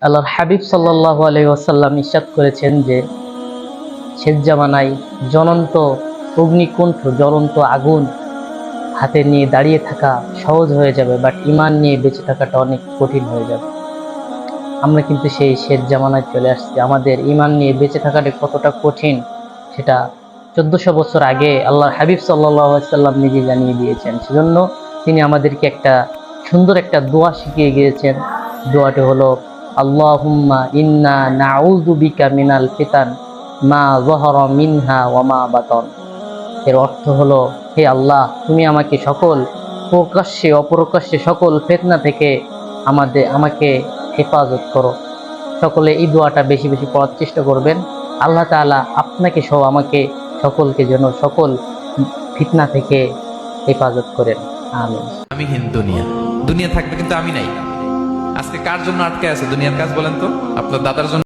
আল্লাহর হাবিব সাল্লাল্লাহু আলাইহি ওয়াসাল্লাম ইরশাদ করেছেন যে শেষ জামানায় জ্বলন্ত অগ্নিকুণ্ঠ, জ্বলন্ত আগুন হাতে নিয়ে দাঁড়িয়ে থাকা সহজ হয়ে যাবে, বাট ঈমান নিয়ে বেঁচে থাকাটা অনেক কঠিন হয়ে যাবে। আমরা কিন্তু সেই শেষ জামানায় চলে আসছি। আমাদের ঈমান নিয়ে বেঁচে থাকাটা কতটা কঠিন সেটা 1400 বছর আগে আল্লাহর হাবিব সাল্লাল্লাহু আলাইহি ওয়াসাল্লাম নিজে জানিয়ে দিয়েছেন। সেজন্য তিনি আমাদেরকে একটা সুন্দর একটা দোয়া শিখিয়ে গিয়েছেন। দোয়াটি হলো, আল্লাহুম্মা ইন্না নাউযু বিকা মিনাল ফিতান মা যাহারা মিনহা ওয়া মা বাতান। এর অর্থ হলো, হে আল্লাহ, তুমি আমাকে সকল প্রকাশ্যে অপ্রকাশ্যে সকল ফিতনা থেকে আমাকে হেফাজত করো। সকলে এই দোয়াটা বেশি বেশি পড়ার চেষ্টা করবেন। আল্লাহ তাআলা আপনাকে সহ আমাকে সকলকে যেন সকল ফিতনা থেকে হেফাজত করেন। আমিন। আমি হীন দুনিয়া, দুনিয়া থাকবে কিন্তু আমি নাই। আজকে কার জন্য আটকে আছে দুনিয়ার কাজ বলেন তো? আপনার দাদার জন্য।